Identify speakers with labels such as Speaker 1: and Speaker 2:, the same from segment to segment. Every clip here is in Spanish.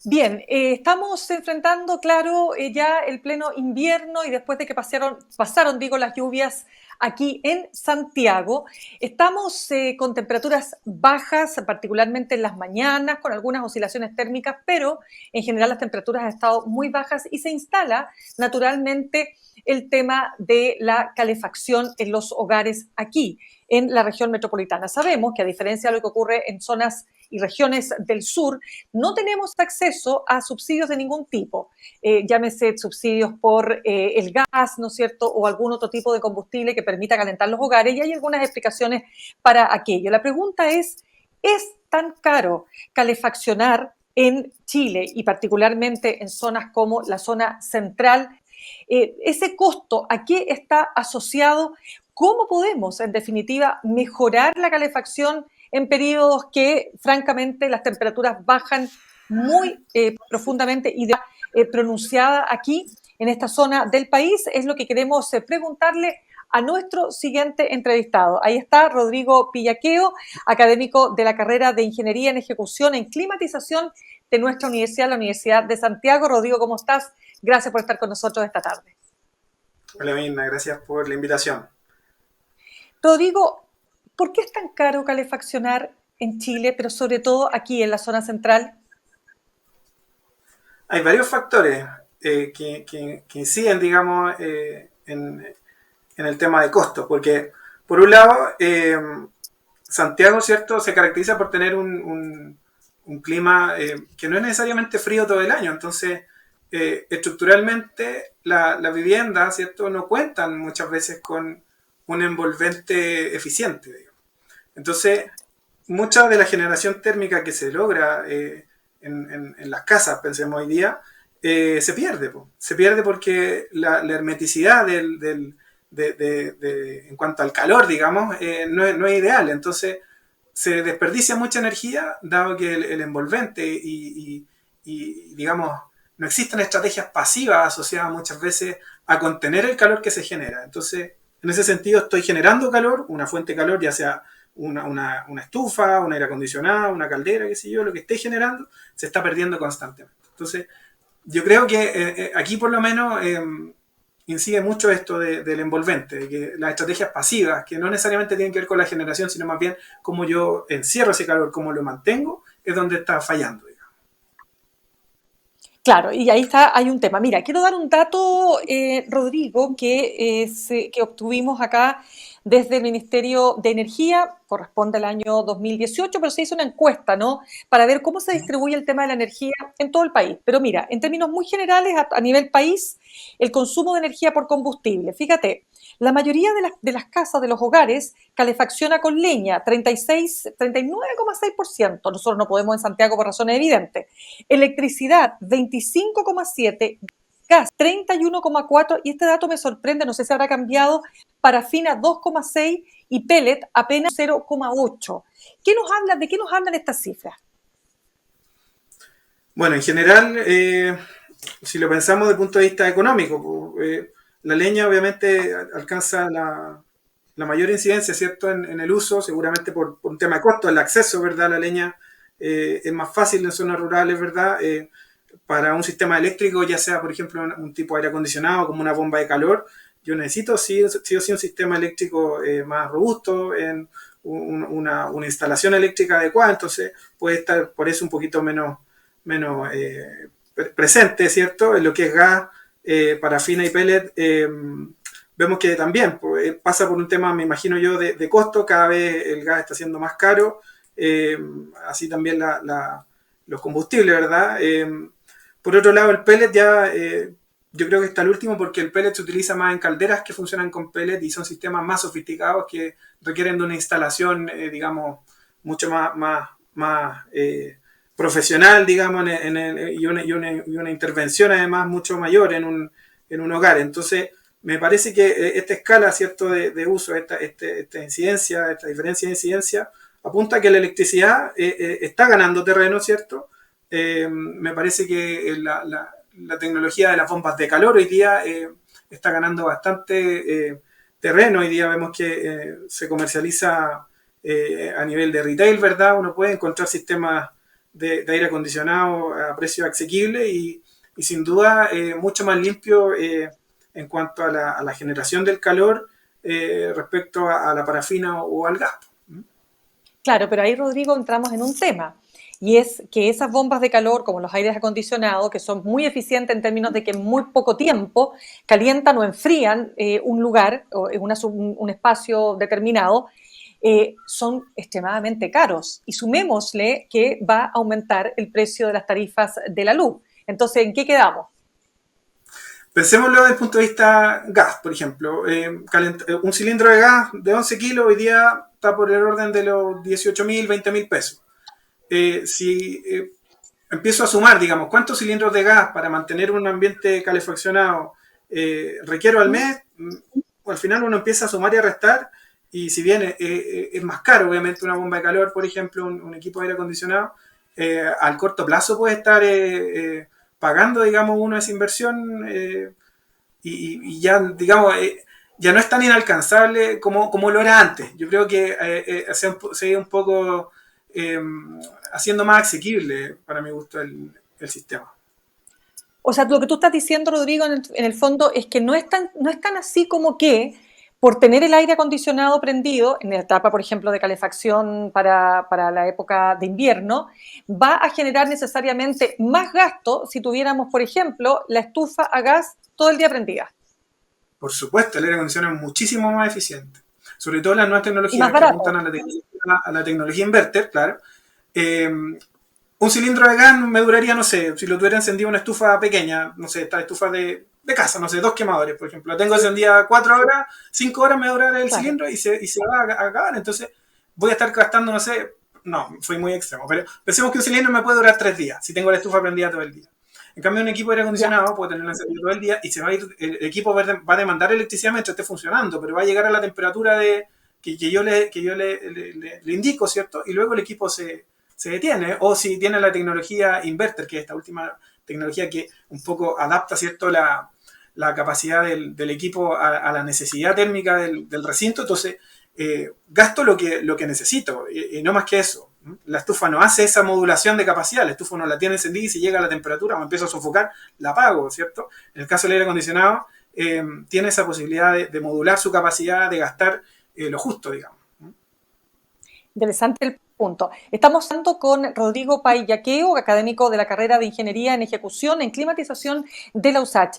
Speaker 1: Bien, estamos enfrentando, claro, ya el pleno invierno y después de que pasaron, digo, las lluvias aquí en Santiago, estamos con temperaturas bajas, particularmente en las mañanas, con algunas oscilaciones térmicas, pero en general las temperaturas han estado muy bajas y se instala naturalmente el tema de la calefacción en los hogares aquí, en la región metropolitana. Sabemos que a diferencia de lo que ocurre en zonas y regiones del sur, no tenemos acceso a subsidios de ningún tipo, llámese subsidios por el gas, ¿no es cierto?, o algún otro tipo de combustible que permita calentar los hogares, y hay algunas explicaciones para aquello. La pregunta ¿es tan caro calefaccionar en Chile y particularmente en zonas como la zona central? Ese costo, ¿a qué está asociado? ¿Cómo podemos, en definitiva, mejorar la calefacción en periodos que, francamente, las temperaturas bajan muy profundamente y pronunciada aquí, en esta zona del país? Es lo que queremos preguntarle a nuestro siguiente entrevistado. Ahí está Rodrigo Pillaqueo, académico de la carrera de Ingeniería en Ejecución en Climatización de nuestra universidad, la Universidad de Santiago. Rodrigo, ¿cómo estás? Gracias por estar con nosotros esta tarde.
Speaker 2: Hola Mirna, gracias por la invitación.
Speaker 1: Rodrigo, ¿por qué es tan caro calefaccionar en Chile, pero sobre todo aquí en la zona central?
Speaker 2: Hay varios factores que inciden, digamos, en el tema de costos, porque por un lado, Santiago, ¿cierto?, se caracteriza por tener un clima que no es necesariamente frío todo el año, entonces estructuralmente las viviendas, ¿cierto?, no cuentan muchas veces con un envolvente eficiente, digamos. Entonces, mucha de la generación térmica que se logra en las casas, pensemos hoy día, se pierde. Se pierde porque la hermeticidad en cuanto al calor, digamos, no es ideal. Entonces, se desperdicia mucha energía, dado que el envolvente digamos, no existen estrategias pasivas asociadas muchas veces a contener el calor que se genera. Entonces, en ese sentido, estoy generando calor, una fuente de calor, ya sea una estufa, un aire acondicionado, una caldera, qué sé yo, lo que esté generando, se está perdiendo constantemente. Entonces, yo creo que aquí por lo menos incide mucho esto del envolvente, de que las estrategias pasivas, que no necesariamente tienen que ver con la generación, sino más bien cómo yo encierro ese calor, cómo lo mantengo, es donde está fallando.
Speaker 1: Claro, y ahí está, hay un tema. Mira, quiero dar un dato, Rodrigo, que obtuvimos acá desde el Ministerio de Energía, corresponde al año 2018, pero se hizo una encuesta, ¿no?, para ver cómo se distribuye el tema de la energía en todo el país. Pero mira, en términos muy generales, a nivel país, el consumo de energía por combustible, fíjate, la mayoría de las casas, de los hogares, calefacciona con leña, 39,6%. Nosotros no podemos en Santiago por razones evidentes. Electricidad, 25,7%, gas, 31,4%, y este dato me sorprende, no sé si habrá cambiado, parafina 2,6% y pellet apenas 0,8%. ¿De qué nos hablan estas cifras?
Speaker 2: Bueno, en general, si lo pensamos desde el punto de vista económico, la leña obviamente alcanza la mayor incidencia, ¿cierto?, en el uso, seguramente por un tema de costo, el acceso, ¿verdad? La leña es más fácil en zonas rurales, ¿verdad? Para un sistema eléctrico, ya sea, por ejemplo, un tipo de aire acondicionado, como una bomba de calor, yo necesito sí o sí un sistema eléctrico más robusto, en una instalación eléctrica adecuada, entonces puede estar por eso un poquito menos presente, ¿cierto? En lo que es gas, parafina y pellet, vemos que también pues, pasa por un tema, me imagino yo, de costo. Cada vez el gas está siendo más caro, así también los combustibles, ¿verdad? Por otro lado, el pellet ya, yo creo que está el último, porque el pellet se utiliza más en calderas que funcionan con pellet y son sistemas más sofisticados que requieren de una instalación, digamos, mucho más profesional, digamos, y una intervención además mucho mayor en un hogar. Entonces, me parece que esta escala, ¿cierto?, de uso, esta incidencia, esta diferencia de incidencia, apunta a que la electricidad está ganando terreno, ¿cierto? Me parece que la tecnología de las bombas de calor hoy día está ganando bastante terreno. Hoy día vemos que se comercializa a nivel de retail, ¿verdad? Uno puede encontrar sistemas de aire acondicionado a precio asequible y sin duda mucho más limpio en cuanto a la generación del calor respecto a la parafina o al gas.
Speaker 1: Claro, pero ahí, Rodrigo, entramos en un tema, y es que esas bombas de calor, como los aires acondicionados, que son muy eficientes en términos de que en muy poco tiempo calientan o enfrían un lugar o un espacio determinado, son extremadamente caros. Y sumémosle que va a aumentar el precio de las tarifas de la luz. Entonces, ¿en qué quedamos?
Speaker 2: Pensémoslo desde el punto de vista gas, por ejemplo. Un cilindro de gas de 11 kilos hoy día está por el orden de los 18.000, 20.000 pesos. Si empiezo a sumar, digamos, cuántos cilindros de gas para mantener un ambiente calefaccionado requiero al mes, al final uno empieza a sumar y a restar, y si bien es más caro, obviamente, una bomba de calor, por ejemplo, un equipo de aire acondicionado, al corto plazo puede estar pagando, digamos, uno esa inversión y ya, digamos, ya no es tan inalcanzable como lo era antes. Yo creo que se ha un poco haciendo más asequible, para mi gusto, el sistema.
Speaker 1: O sea, lo que tú estás diciendo, Rodrigo, en el fondo es que no es tan así como que por tener el aire acondicionado prendido, en la etapa, por ejemplo, de calefacción para la época de invierno, va a generar necesariamente más gasto si tuviéramos, por ejemplo, la estufa a gas todo el día prendida.
Speaker 2: Por supuesto, el aire acondicionado es muchísimo más eficiente. Sobre todo las nuevas
Speaker 1: Y más
Speaker 2: tecnologías que apuntan
Speaker 1: barato.
Speaker 2: a la tecnología inverter, claro. Eh, un cilindro de gas me duraría, no sé, si lo tuviera encendido una estufa pequeña, no sé, esta estufa de casa, no sé, 2 quemadores, por ejemplo. La tengo encendida 4 horas, 5 horas me dura el
Speaker 1: Claro.
Speaker 2: cilindro y se va a acabar. Entonces voy a estar gastando, no sé, no, fue muy extremo, pero pensemos que un cilindro me puede durar 3 días si tengo la estufa prendida todo el día. En cambio, un equipo de aire
Speaker 1: Ya.
Speaker 2: acondicionado puede tenerlo encendido todo el día y se va a ir, el equipo va a demandar electricidad mientras esté funcionando, pero va a llegar a la temperatura que yo le indico, ¿cierto? Y luego el equipo se detiene, o si tiene la tecnología inverter, que es esta última tecnología que un poco adapta, ¿cierto?, la capacidad del equipo a la necesidad térmica del recinto, entonces gasto lo que necesito, y no más que eso. La estufa no hace esa modulación de capacidad, la estufa no la tiene encendida y si llega a la temperatura o empiezo a sofocar, la apago, ¿cierto? En el caso del aire acondicionado, tiene esa posibilidad de modular su capacidad, de gastar lo justo, digamos.
Speaker 1: Interesante el punto. Estamos hablando con Rodrigo Paillaqueo, académico de la carrera de Ingeniería en Ejecución en Climatización de la USACH.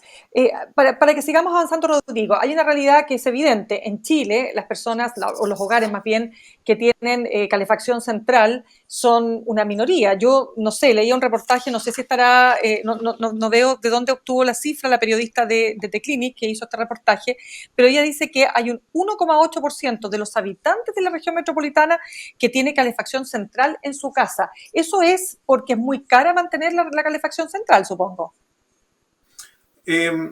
Speaker 1: Para que sigamos avanzando, Rodrigo, hay una realidad que es evidente. En Chile, las personas, o los hogares más bien, que tienen calefacción central son una minoría. Yo, no sé, leía un reportaje, no sé si estará, no veo de dónde obtuvo la cifra la periodista de The Clinic que hizo este reportaje, pero ella dice que hay un 1,8% de los habitantes de la región metropolitana que tiene calefacción central en su casa. Eso es porque es muy cara mantener la calefacción central, supongo.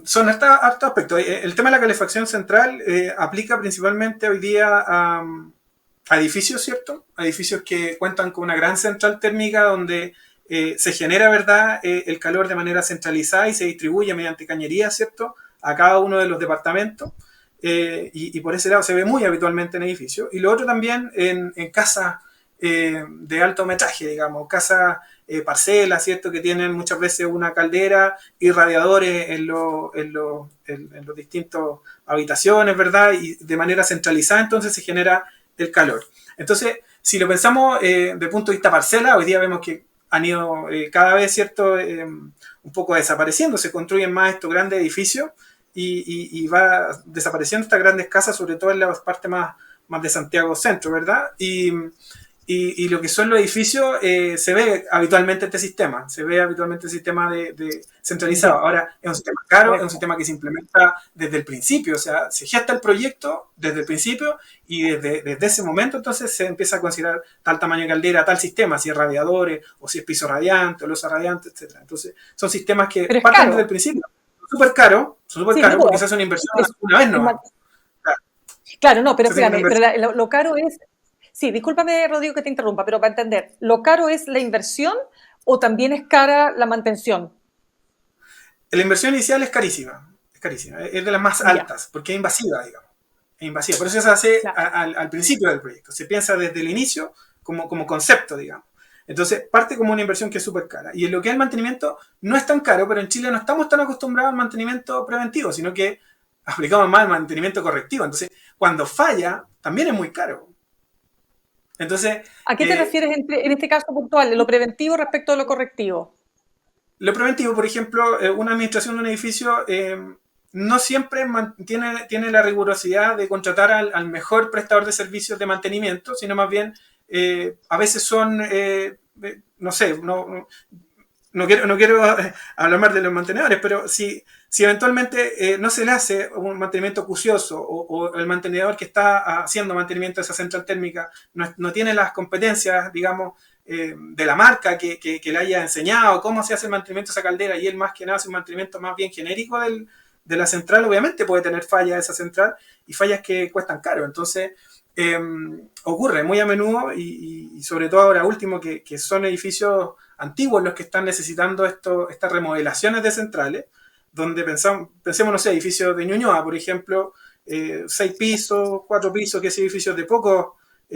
Speaker 2: Son hartos aspectos. El tema de la calefacción central aplica principalmente hoy día a edificios, ¿cierto? A edificios que cuentan con una gran central térmica donde se genera, ¿verdad?, el calor de manera centralizada y se distribuye mediante cañerías, ¿cierto?, a cada uno de los departamentos. Y por ese lado se ve muy habitualmente en edificios. Y lo otro también en casas de alto metraje, digamos, casas parcelas, ¿cierto?, que tienen muchas veces una caldera y radiadores en los distintos habitaciones, ¿verdad? Y de manera centralizada, entonces se genera el calor. Entonces, si lo pensamos de punto de vista parcela, hoy día vemos que han ido cada vez, ¿cierto?, un poco desapareciendo, se construyen más estos grandes edificios y va desapareciendo estas grandes casas, sobre todo en la parte más de Santiago Centro, ¿verdad? Y lo que son los edificios, se ve habitualmente este sistema, de centralizado.
Speaker 1: Ya,
Speaker 2: Ahora, es un sistema caro, es un
Speaker 1: correcto.
Speaker 2: sistema que se implementa desde el principio, o sea, se gesta el proyecto desde el principio y desde ese momento entonces se empieza a considerar tal tamaño de caldera, tal sistema, si es radiadores, o si es piso radiante, o losa radiante, etc. Entonces, son sistemas que
Speaker 1: Pero es
Speaker 2: parten desde el
Speaker 1: caro.
Speaker 2: principio. Son súper
Speaker 1: Sin
Speaker 2: caros porque
Speaker 1: duda.
Speaker 2: se hace una inversión
Speaker 1: Es,
Speaker 2: una vez
Speaker 1: es
Speaker 2: nomás. Claro,
Speaker 1: claro, no, pero
Speaker 2: se hace una
Speaker 1: espérame, pero
Speaker 2: inversión.
Speaker 1: lo caro es, sí, discúlpame, Rodrigo, que te interrumpa, pero para entender, ¿lo caro es la inversión o también es cara la mantención?
Speaker 2: La inversión inicial es carísima, es de las más
Speaker 1: Ya.
Speaker 2: altas, porque es invasiva, digamos. e invasiva. Por eso se hace
Speaker 1: Claro.
Speaker 2: al principio del proyecto. Se piensa desde el inicio como concepto, digamos. Entonces, parte como una inversión que es súper cara. Y en lo que es el mantenimiento, no es tan caro, pero en Chile no estamos tan acostumbrados al mantenimiento preventivo, sino que aplicamos más el mantenimiento correctivo. Entonces, cuando falla, también es muy caro. Entonces,
Speaker 1: ¿A qué te refieres en este caso puntual, de lo preventivo respecto de lo correctivo?
Speaker 2: lo preventivo, por ejemplo, una administración de un edificio no siempre tiene la rigurosidad de contratar al mejor prestador de servicios de mantenimiento, sino más bien a veces son, no sé, no quiero hablar más de los mantenedores, pero si eventualmente no se le hace un mantenimiento acucioso o el mantenedor que está haciendo mantenimiento de esa central térmica no tiene las competencias, digamos, de la marca que le haya enseñado cómo se hace el mantenimiento de esa caldera y él más que nada hace un mantenimiento más bien genérico de la central, obviamente puede tener fallas esa central y fallas que cuestan caro. Entonces, ocurre muy a menudo y sobre todo ahora último que son edificios antiguos los que están necesitando estas remodelaciones de centrales, donde pensemos, no sé, edificios de Ñuñoa, por ejemplo, 6 pisos, 4 pisos, que es edificios de pocos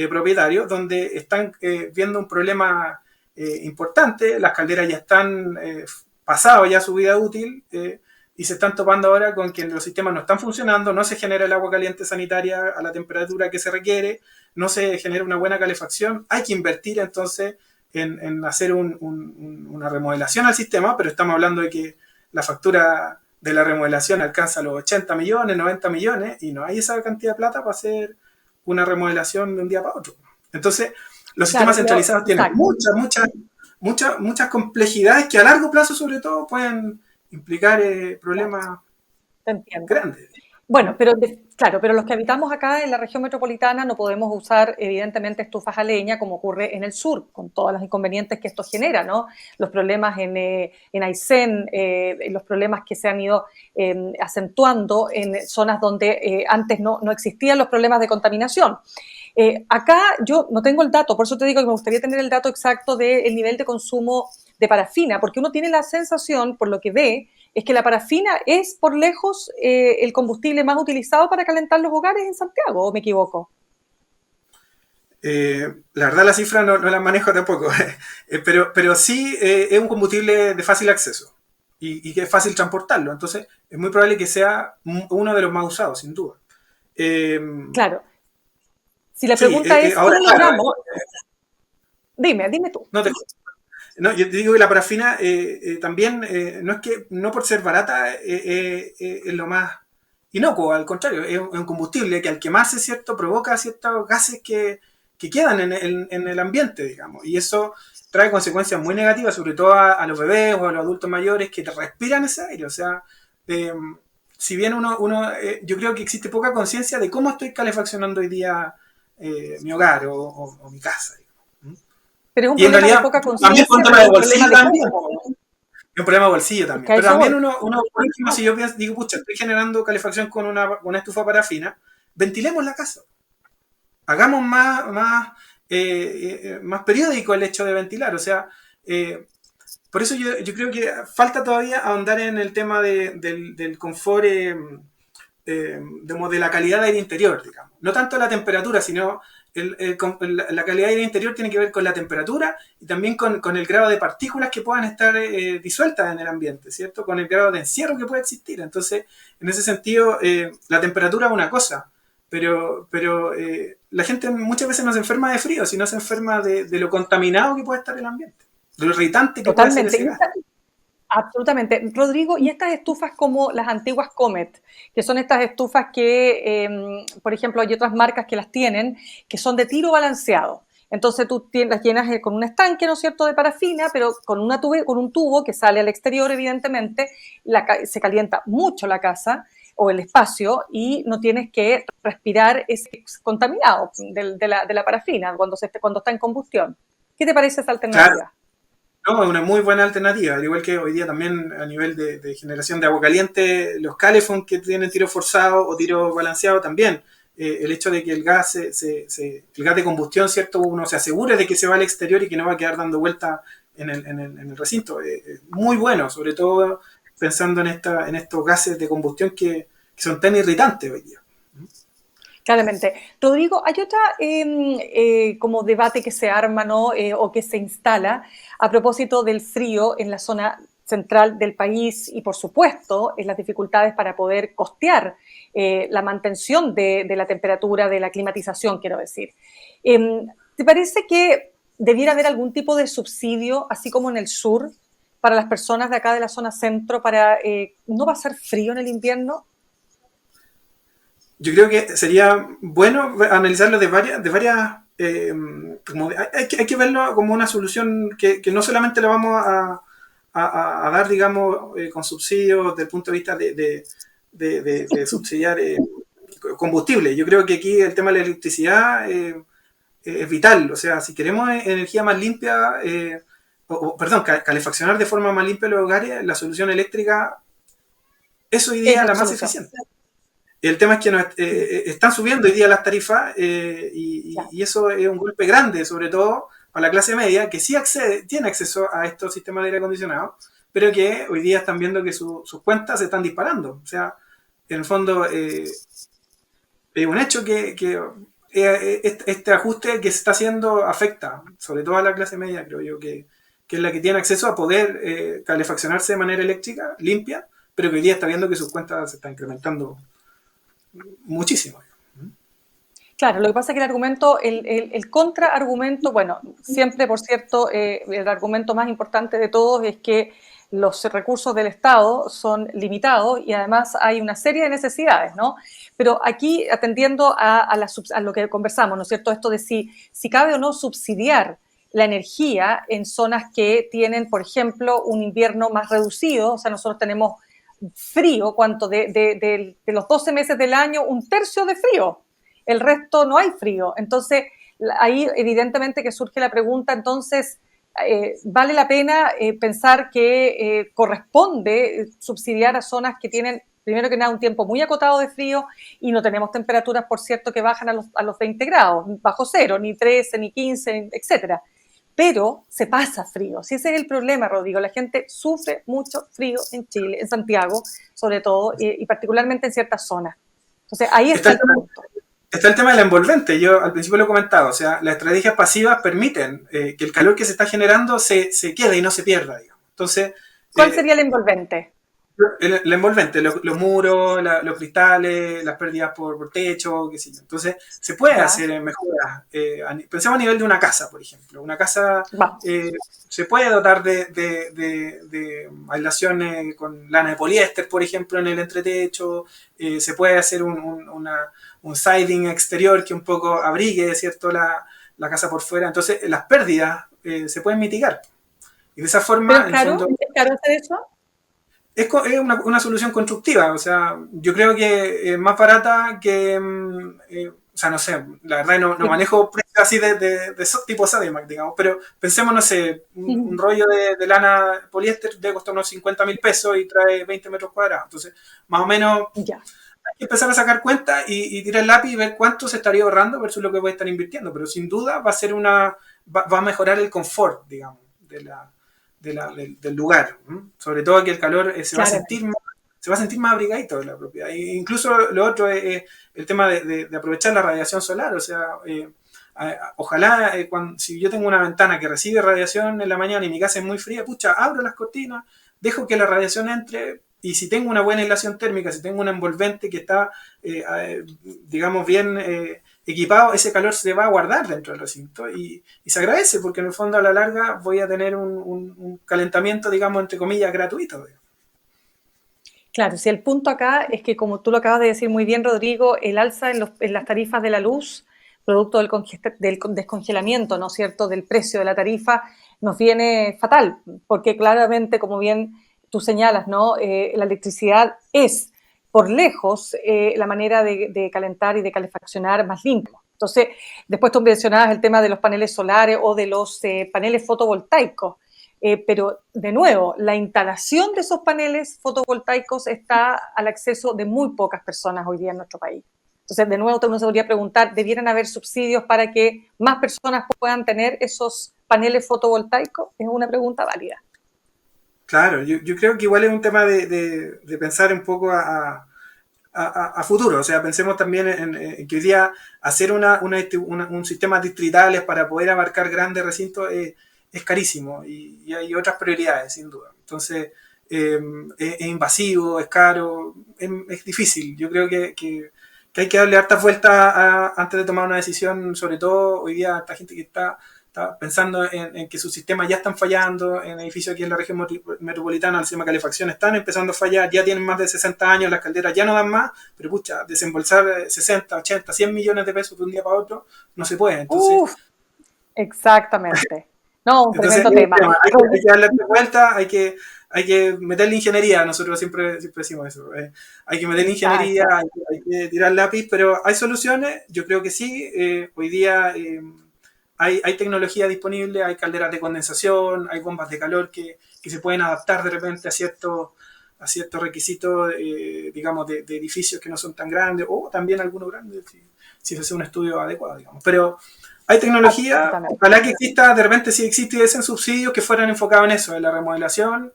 Speaker 2: propietarios, donde están viendo un problema importante, las calderas ya están pasado ya su vida útil y se están topando ahora con que los sistemas no están funcionando, no se genera el agua caliente sanitaria a la temperatura que se requiere, no se genera una buena calefacción, hay que invertir entonces en hacer una remodelación al sistema, pero estamos hablando de que la factura de la remodelación alcanza los 80 millones, 90 millones y no hay esa cantidad de plata para hacer una remodelación de un día para otro. Entonces, los sistemas centralizados tienen muchas complejidades que a largo plazo, sobre todo, pueden implicar problemas grandes.
Speaker 1: Bueno, claro, pero los que habitamos acá en la región metropolitana no podemos usar, evidentemente, estufas a leña como ocurre en el sur, con todos los inconvenientes que esto genera, ¿no? Los problemas en Aysén, los problemas que se han ido acentuando en zonas donde antes no existían los problemas de contaminación. Acá yo no tengo el dato, por eso te digo que me gustaría tener el dato exacto del nivel de consumo de parafina, porque uno tiene la sensación, por lo que ve, es que la parafina es por lejos el combustible más utilizado para calentar los hogares en Santiago, ¿o me equivoco?
Speaker 2: La verdad la cifra no la manejo tampoco, pero sí es un combustible de fácil acceso y que es fácil transportarlo, entonces es muy probable que sea uno de los más usados, sin duda.
Speaker 1: Claro. Si la pregunta es,
Speaker 2: ahora,
Speaker 1: ¿cómo logramos? Dime tú.
Speaker 2: No, yo te digo que la parafina también no por ser barata es lo más inocuo, al contrario, es un combustible que al quemarse, ¿cierto?, provoca ciertos gases que quedan en el ambiente, digamos, y eso trae consecuencias muy negativas, sobre todo a los bebés o a los adultos mayores que respiran ese aire, o sea, si bien yo creo que existe poca conciencia de cómo estoy calefaccionando hoy día mi hogar o mi casa.
Speaker 1: Pero es un
Speaker 2: Y en
Speaker 1: problema
Speaker 2: realidad,
Speaker 1: de poca
Speaker 2: también
Speaker 1: conciencia,
Speaker 2: con tema
Speaker 1: pero
Speaker 2: de
Speaker 1: es un problema
Speaker 2: bolsillo
Speaker 1: de
Speaker 2: también.
Speaker 1: cómo.
Speaker 2: Es un problema de bolsillo también.
Speaker 1: Que a
Speaker 2: Pero
Speaker 1: eso
Speaker 2: también
Speaker 1: voy.
Speaker 2: por último, si yo digo, pucha, estoy generando calefacción con una estufa parafina, ventilemos la casa. Hagamos más periódico el hecho de ventilar. O sea, por eso yo creo que falta todavía ahondar en el tema del confort, de la calidad de aire interior, digamos. No tanto la temperatura, sino la calidad de aire interior tiene que ver con la temperatura y también con el grado de partículas que puedan estar disueltas en el ambiente, ¿cierto? Con el grado de encierro que puede existir. Entonces, en ese sentido, la temperatura es una cosa, pero la gente muchas veces no se enferma de frío, sino se enferma de lo contaminado que puede estar el ambiente, de lo irritante que puede ser ese gas.
Speaker 1: Absolutamente. Rodrigo, y estas estufas como las antiguas Comet, que son estas estufas que, por ejemplo, hay otras marcas que las tienen, que son de tiro balanceado. Entonces tú las llenas con un estanque, ¿no es cierto?, de parafina, pero con un tubo que sale al exterior, evidentemente, se calienta mucho la casa o el espacio y no tienes que respirar ese contaminado de la parafina cuando está en combustión. ¿Qué te parece esa alternativa?
Speaker 2: Claro. No, es una muy buena alternativa, al igual que hoy día también a nivel de generación de agua caliente, los Calefón que tienen tiro forzado o tiro balanceado también. El hecho de que el gas el gas de combustión, ¿cierto? Uno se asegure de que se va al exterior y que no va a quedar dando vuelta en el recinto. Muy bueno, sobre todo pensando en estos gases de combustión que son tan irritantes hoy día.
Speaker 1: Claramente. Rodrigo, hay otra como debate que se arma, ¿no? O que se instala a propósito del frío en la zona central del país y, por supuesto, en las dificultades para poder costear la mantención de la temperatura, de la climatización, quiero decir. ¿Te parece que debiera haber algún tipo de subsidio, así como en el sur, para las personas de acá de la zona centro, para no pasar frío en el invierno?
Speaker 2: Yo creo que sería bueno analizarlo hay que verlo como una solución que no solamente la vamos a dar, digamos, con subsidios desde el punto de vista de subsidiar combustible. Yo creo que aquí el tema de la electricidad es vital. O sea, si queremos energía más limpia, perdón, calefaccionar de forma más limpia los hogares, la solución eléctrica es hoy
Speaker 1: Es
Speaker 2: día
Speaker 1: la
Speaker 2: la más
Speaker 1: solución.
Speaker 2: eficiente. El tema es que están subiendo hoy día las tarifas
Speaker 1: Ya.
Speaker 2: y eso es un golpe grande, sobre todo para la clase media, que sí tiene acceso a estos sistemas de aire acondicionado, pero que hoy día están viendo que sus cuentas se están disparando. O sea, en el fondo es un hecho que este ajuste que se está haciendo afecta, sobre todo a la clase media, creo yo, que es la que tiene acceso a poder calefaccionarse de manera eléctrica, limpia, pero que hoy día está viendo que sus cuentas se están incrementando muchísimo.
Speaker 1: Claro, lo que pasa es que el argumento, el contraargumento, bueno, siempre, por cierto, el argumento más importante de todos es que los recursos del Estado son limitados y además hay una serie de necesidades, ¿no? Pero aquí, atendiendo a lo que conversamos, ¿no es cierto? Esto de si cabe o no subsidiar la energía en zonas que tienen, por ejemplo, un invierno más reducido, o sea, nosotros tenemos frío, ¿cuánto? De los 12 meses del año, un tercio de frío, el resto no hay frío. Entonces, ahí evidentemente que surge la pregunta, entonces, ¿vale la pena pensar que corresponde subsidiar a zonas que tienen, primero que nada, un tiempo muy acotado de frío y no tenemos temperaturas, por cierto, que bajan a los 20 grados, bajo cero, ni 13, ni 15, etcétera? Pero se pasa frío. Si ese es el problema, Rodrigo, la gente sufre mucho frío en Chile, en Santiago, sobre todo, y particularmente en ciertas zonas. Entonces, ahí
Speaker 2: Está
Speaker 1: está
Speaker 2: el,
Speaker 1: el punto.
Speaker 2: está el tema del envolvente. Yo al principio lo he comentado. O sea, las estrategias pasivas permiten que el calor que se está generando se quede y no se pierda, digamos. Entonces,
Speaker 1: ¿Cuál
Speaker 2: eh,
Speaker 1: sería el envolvente?
Speaker 2: el envolvente, los muros, los cristales, las pérdidas por techo, qué sé yo. Entonces, se puede
Speaker 1: Ya,
Speaker 2: hacer mejoras. Pensemos a nivel de una casa, por ejemplo. Una casa
Speaker 1: vamos.
Speaker 2: se puede dotar de aislación con lana de poliéster, por ejemplo, en el entretecho. Se puede hacer un siding exterior que un poco abrigue, ¿cierto?, la casa por fuera. Entonces, las pérdidas se pueden mitigar. Y de esa
Speaker 1: ¿Pero
Speaker 2: forma, en el fondo,
Speaker 1: es caro hacer eso?
Speaker 2: es una solución constructiva. O sea, yo creo que es más barata que. O sea, no sé, la verdad no
Speaker 1: Y,
Speaker 2: manejo precios así de tipo Sadimac, digamos, pero pensemos, no sé, un rollo de lana poliéster debe costar unos 50.000 pesos y trae 20 metros cuadrados. Entonces, más o menos
Speaker 1: ya,
Speaker 2: hay que empezar a sacar cuentas y tirar el lápiz y ver cuánto se estaría ahorrando versus lo que puede estar invirtiendo. Pero sin duda va a ser va a mejorar el confort, digamos, del lugar. ¿M? Sobre todo que el calor
Speaker 1: claramente.
Speaker 2: se va a sentir más abrigadito en la propiedad. E incluso lo otro es el tema de aprovechar la radiación solar. O sea, ojalá si yo tengo una ventana que recibe radiación en la mañana y mi casa es muy fría, pucha, abro las cortinas, dejo que la radiación entre y si tengo una buena aislación térmica, si tengo un envolvente que está, digamos, bien equipado, ese calor se va a guardar dentro del recinto y se agradece porque en el fondo a la larga voy a tener un calentamiento, digamos, entre comillas, gratuito.
Speaker 1: Claro, si el punto acá es que, como tú lo acabas de decir muy bien, Rodrigo, el alza en las tarifas de la luz, producto del descongelamiento, ¿no es cierto?, del precio de la tarifa, nos viene fatal, porque claramente, como bien tú señalas, ¿no?, la electricidad es, por lejos, la manera de calentar y de calefaccionar más limpia. Entonces, después tú mencionabas el tema de los paneles solares o de los paneles fotovoltaicos. Pero, de nuevo, la instalación de esos paneles fotovoltaicos está al acceso de muy pocas personas hoy día en nuestro país. Entonces, de nuevo, uno se podría preguntar, ¿debieran haber subsidios para que más personas puedan tener esos paneles fotovoltaicos? Es una pregunta válida.
Speaker 2: Claro, yo creo que igual es un tema de pensar un poco a futuro. O sea, pensemos también en que hoy día hacer un sistema distritales para poder abarcar grandes recintos es carísimo y hay otras prioridades, sin duda. Entonces, es invasivo, es caro, es difícil. Yo creo que hay que darle hartas vueltas antes de tomar una decisión, sobre todo hoy día esta gente que está pensando en que sus sistemas ya están fallando, en edificios aquí en la región metropolitana, el sistema de calefacción están empezando a fallar, ya tienen más de 60 años, las calderas ya no dan más, pero pucha, desembolsar 60, 80, 100 millones de pesos de un día para otro no se puede. Entonces,
Speaker 1: Exactamente. No, un tremendo tema.
Speaker 2: Hay que darle vuelta, hay que meterle ingeniería, nosotros siempre decimos eso. Hay que meterle ingeniería, hay que tirar lápiz, pero hay soluciones, yo creo que sí. Hoy día hay tecnología disponible, hay calderas de condensación, hay bombas de calor que se pueden adaptar de repente a ciertos requisitos, digamos, de edificios que no son tan grandes, o también algunos grandes, si se hace un estudio adecuado, digamos. Pero hay tecnología, ojalá que exista, de repente si existiesen subsidios que fueran enfocados en eso, en la remodelación.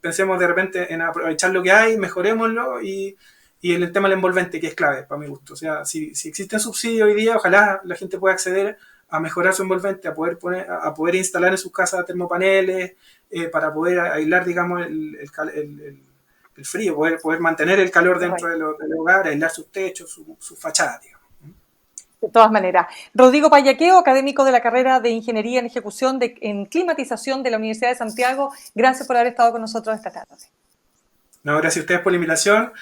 Speaker 2: Pensemos de repente en aprovechar lo que hay, mejorémoslo y en el tema del envolvente, que es clave para mi gusto. O sea, si existen subsidios hoy día, ojalá la gente pueda acceder a mejorar su envolvente, a poder instalar en sus casas termopaneles, para poder aislar, digamos, el frío, poder mantener el calor dentro del hogar, aislar sus techos, sus fachadas, digamos.
Speaker 1: De todas maneras. Rodrigo Payaqueo, académico de la carrera de Ingeniería en Ejecución en Climatización de la Universidad de Santiago, gracias por haber estado con nosotros esta tarde.
Speaker 2: No, gracias a ustedes por la invitación.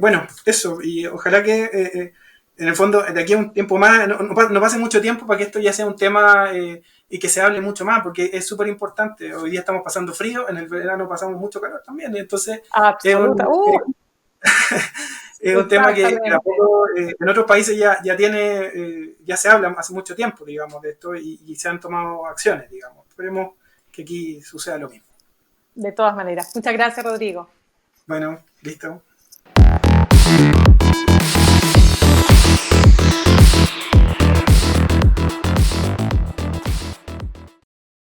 Speaker 2: Bueno, eso, y ojalá que en el fondo de aquí a un tiempo más, no pase mucho tiempo para que esto ya sea un tema y que se hable mucho más, porque es súper importante. Hoy día estamos pasando frío, en el verano pasamos mucho calor también, y entonces es un tema que en otros países ya se habla hace mucho tiempo, digamos, de esto y se han tomado acciones, digamos. Esperemos que aquí suceda lo mismo.
Speaker 1: De todas maneras. Muchas gracias, Rodrigo.
Speaker 2: Bueno, listo.